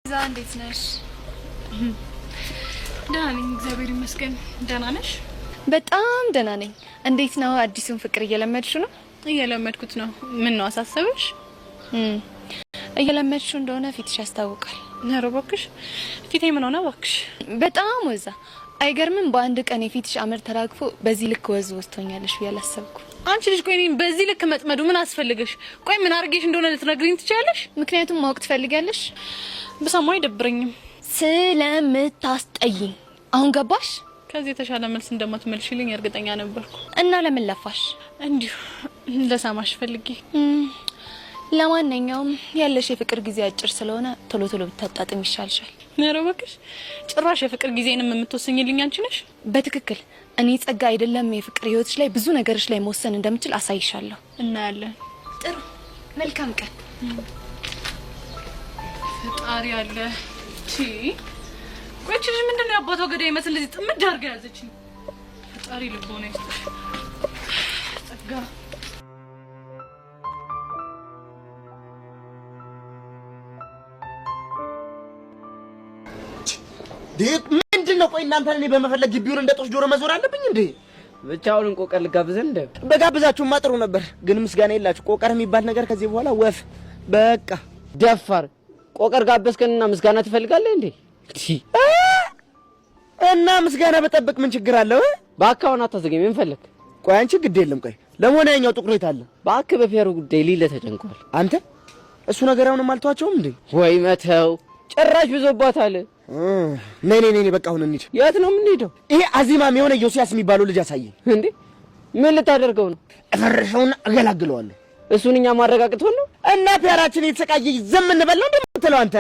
ዛ እንዴት ነሽ? ደህና ነኝ እግዚአብሔር ይመስገን። ደህና ነሽ? በጣም ደህና ነኝ። እንዴት ነው አዲሱን ፍቅር እየለመድሽው ነው? እየለመድኩት ነው። ምን ነው አሳሰበሽ? እየለመድሽው እንደሆነ ፊትሽ ያስታውቃል። ኧረ እባክሽ ፊቴ ምን ሆነ እባክሽ? በጣም ወዛ። አይገርምም? በአንድ ቀን የፊትሽ አመር ተራግፎ በዚህ ልክ ወዝ ወስቶኛለሽ ብዬ አላሰብኩ። አንቺ ልጅ ቆይ በዚህ ልክ መጥመዱ ምን አስፈልገሽ? ቆይ ምን አርገሽ እንደሆነ ልትነግሪኝ ትችያለሽ? ምክንያቱም ማወቅ ትፈልጊያለሽ? በሰማይ አይደብረኝም። ስለምታስጠይኝ አሁን ገባሽ? ከዚህ የተሻለ መልስ እንደማትመልሽልኝ እርግጠኛ ነበርኩ። እና ለምን ለፋሽ? እንዲሁ ለሰማሽ ፈልጌ። ለማንኛውም ያለሽ የፍቅር ጊዜ አጭር ስለሆነ ቶሎ ቶሎ ብታጣጥም ይሻልሻል። ኧረ እባክሽ ጭራሽ የፍቅር ጊዜንም የምትወሰኝልኝ አንቺ ነሽ? በትክክል እኔ ጸጋ አይደለም የፍቅር ህይወትሽ ላይ ብዙ ነገሮች ላይ መወሰን እንደምችል አሳይሻለሁ። እናያለን። ጥሩ መልካም ቀን። ፈጣሪ አለ። ቆይ እቺ ልጅ ምንድነው ያባቷ ገዳይ መስል እንደዚህ ጥምድ አድርጋ ያዘችኝ? ፈጣሪ ልቦና ይስጥሽ ጸጋ። ምንድነው? ቆይ እናንተ እኔ በመፈለግ ግቢውን እንደ ጦስ ጆሮ መዞር አለብኝ እንዴ? ብቻውን ቆቀር ልጋብዘን እንደ በጋብዛችሁማ ጥሩ ነበር፣ ግን ምስጋና የላችሁ። ቆቀር የሚባል ነገር ከዚህ በኋላ ወፍ በቃ ደፋር። ቆቀር ጋበዝከንና ምስጋና ትፈልጋለህ እንዴ? እና ምስጋና በጠብቅ ምን ችግር አለው? ባካውን አታዘገኝ። ምን ፈለክ? ቆይ አንቺ ግድ የለም። ቆይ ለሞነ ያኛው ጥቁር የታለ? ባክ በፌሩ ጉዳይ ሊለ ተጨንቋል። አንተ እሱ ነገር አሁንም አልተዋቸውም እንዴ? ወይ መተው ጭራሽ ብዙባታል። ነይ በቃ አሁን እንሂድ። የት ነው የምንሄደው? ይሄ አዚማም የሆነ ዮሲያስ የሚባለው ልጅ አሳየኝ። እንዴ ምን ልታደርገው ነው? እፈርሸውና እገላግለዋለሁ። እሱን እኛ ማረጋግጥ ሆነ እና ፒያራችን የተሰቃየ ዝም እንበላው እንደምትለው አንተ?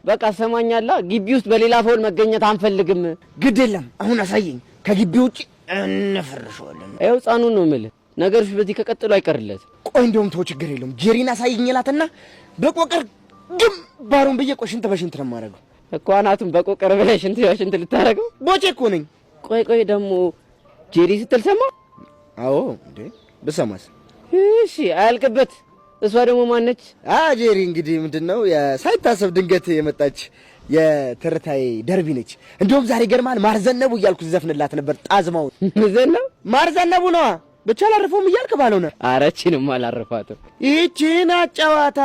በቃ ሰማኛላ። ግቢ ውስጥ በሌላ ፎል መገኘት አንፈልግም። ግድ የለም አሁን አሳየኝ። ከግቢ ውጪ እንፈርሸዋለን። ይኸው ህፃኑን ነው የምልህ። ነገሮች በዚህ ከቀጠሉ አይቀርለት። ቆይ እንደውም ተው ችግር የለውም። ጄሪን አሳየኝ እላትና በቆቀር ግንባሩን ብዬ ሽንት በሽንት ነው የማደርገው እኮ። አናቱን በቆቀር ብለህ ሽንት በሽንት ልታደርገው? ቦቼ እኮ ነኝ። ቆይ ደግሞ ጄሪ ስትል ሰማ? አዎ እንዴ ብሰማስ? እሺ አያልቅበት። እሷ ደግሞ ማነች? ጄሪ እንግዲህ ምንድነው ሳይታሰብ ድንገት የመጣች የትርታይ ደርቢ ነች። እንደውም ዛሬ ገርማል ማርዘነቡ እያልኩ ዘፍንላት ነበር። ጣዝማው ማርዘነቡ ነዋ። ብቻ አላረፈውም እያልክ ባልሆነ። ኧረ እቺንም አላረፋትም። ይህቺን አጫዋታ።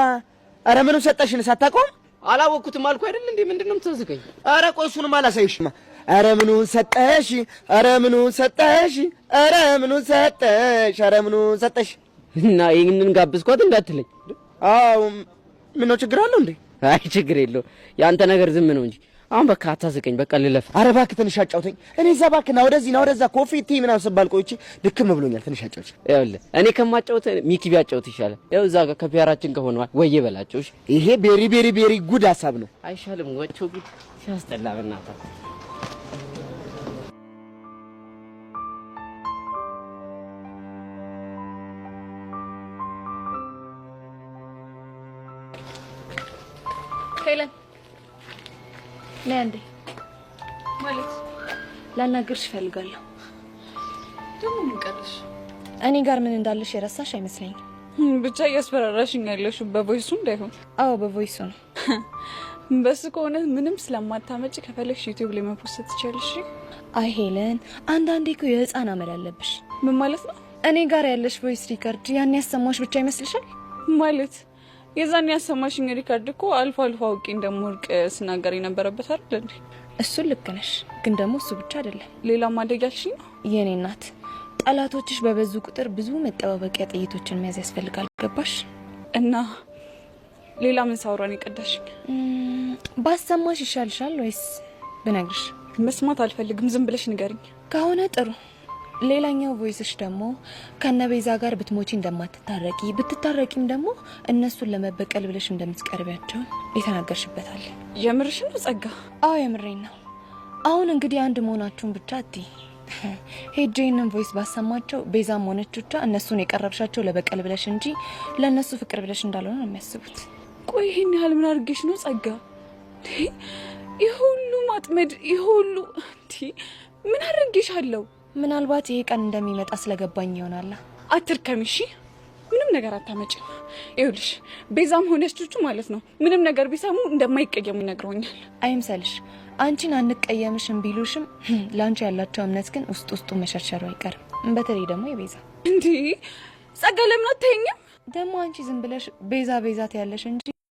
ኧረ ምኑ ሰጠሽን ሳታቆም? አላወኩትም አልኩ አይደል እንዴ? ምንድነው የምትዘዝገኝ? ኧረ ቆይ እሱንም አላሳይሽማ። ኧረ ምኑን ሰጠሽ? ኧረ ምኑን ሰጠሽ? ኧረ ምኑን ሰጠሽ? ኧረ ምኑን ሰጠሽ? እና ይሄንን ጋብዝኳት እንዳትለኝ። አዎ ምን ነው ችግር አለው እንዴ? አይ ችግር የለው። ያንተ ነገር ዝም ነው እንጂ። አሁን በቃ አታስቀኝ። በቃ ልለፍ። ኧረ እባክህ ትንሽ አጫውተኝ። እኔ እዛ እባክህ ና ወደዚህ ና ወደዛ ኮፊ ቲ ምናምን ስባል ቆይቼ ድክም ብሎኛል። ትንሽ አጫውተኝ። ይኸውልህ እኔ ከማጫውት ሚኪ ቢያጫውት ይሻላል። ይኸው እዛ ጋር ከፒያራችን ከሆነዋል ወይ በላቸው። እሺ ይሄ ቤሪ ጉድ ሀሳብ ነው። አይሻልም? ወቸው ጉድ ሲያስጠላ በእናትህ። ሄለን ነይ አንዴ። ማለት ላናግርሽ እፈልጋለሁ። ደግሞ ምን ቀርሽ? እኔ ጋር ምን እንዳለሽ የረሳሽ አይመስለኝም። ብቻ እያስፈራራሽኝ ያለሽ በቮይሱ እንዳይሆን። አዎ በቮይሱ ነው። በሱ ከሆነ ምንም ስለማታመጪ ከፈለግሽ ዩቲዩብ ላይ መፖስት ትችያለሽ። አይ ሄለን አንዳንዴ እኮ የህፃን አመል አለብሽ። ምን ማለት ነው? እኔ ጋር ያለሽ ቮይስ ሪከርድ ያን ያሰማሽ ብቻ ይመስልሻል? ማለት የዛን ያሰማሽኝ ሪከርድ እኮ አልፎ አውቄ እንደምወርቅ ስናገር የነበረበት አይደል እንዴ? እሱ ልክ ነሽ፣ ግን ደግሞ እሱ ብቻ አይደለም። ሌላ ማደግ ያልሽኝ ነው የኔ እናት። ጠላቶችሽ በበዙ ቁጥር ብዙ መጠባበቂያ ጥይቶችን መያዝ ያስፈልጋል። ገባሽ? እና ሌላ ምን ሳውራን የቀዳሽኝ? ባሰማሽ ይሻልሻል ወይስ ብነግርሽ? መስማት አልፈልግም፣ ዝም ብለሽ ንገሪኝ። ከሆነ ጥሩ። ሌላኛው ቮይስሽ ደግሞ ከነቤዛ ጋር ብትሞቺ እንደማትታረቂ ብትታረቂም ደግሞ እነሱን ለመበቀል ብለሽ እንደምትቀርቢያቸው የተናገርሽበታል። የምርሽ ነው ጸጋ? አዎ የምሬን ነው። አሁን እንግዲህ አንድ መሆናችሁን ብቻ አትይ። ሄጄንን ቮይስ ባሰማቸው ቤዛም ሆነች ብቻ እነሱን የቀረብሻቸው ለበቀል ብለሽ እንጂ ለእነሱ ፍቅር ብለሽ እንዳልሆነ ነው የሚያስቡት። ቆይ ይሄን ያህል ምን አድርጌሽ ነው ጸጋ? ይሁሉ ማጥመድ ይሁሉ ምን አድርጌሻለሁ? ምናልባት ይሄ ቀን እንደሚመጣ ስለገባኝ ይሆናል። አትርከሚሽ። ምንም ነገር አታመጪም። ይኸውልሽ ቤዛም ሆነች ቹቹ ማለት ነው ምንም ነገር ቢሰሙ እንደማይቀየሙ ይነግሩኛል። አይምሰልሽ አንቺን አንቀየምሽም ቢሉሽም ላንቺ ያላቸው እምነት ግን ውስጡ መሸርሸሩ አይቀርም። በተለይ ደግሞ የቤዛ እንዴ ጸጋ ለምን አትተኝም? ደግሞ አንቺ ዝም ብለሽ ቤዛ ትያለሽ እንጂ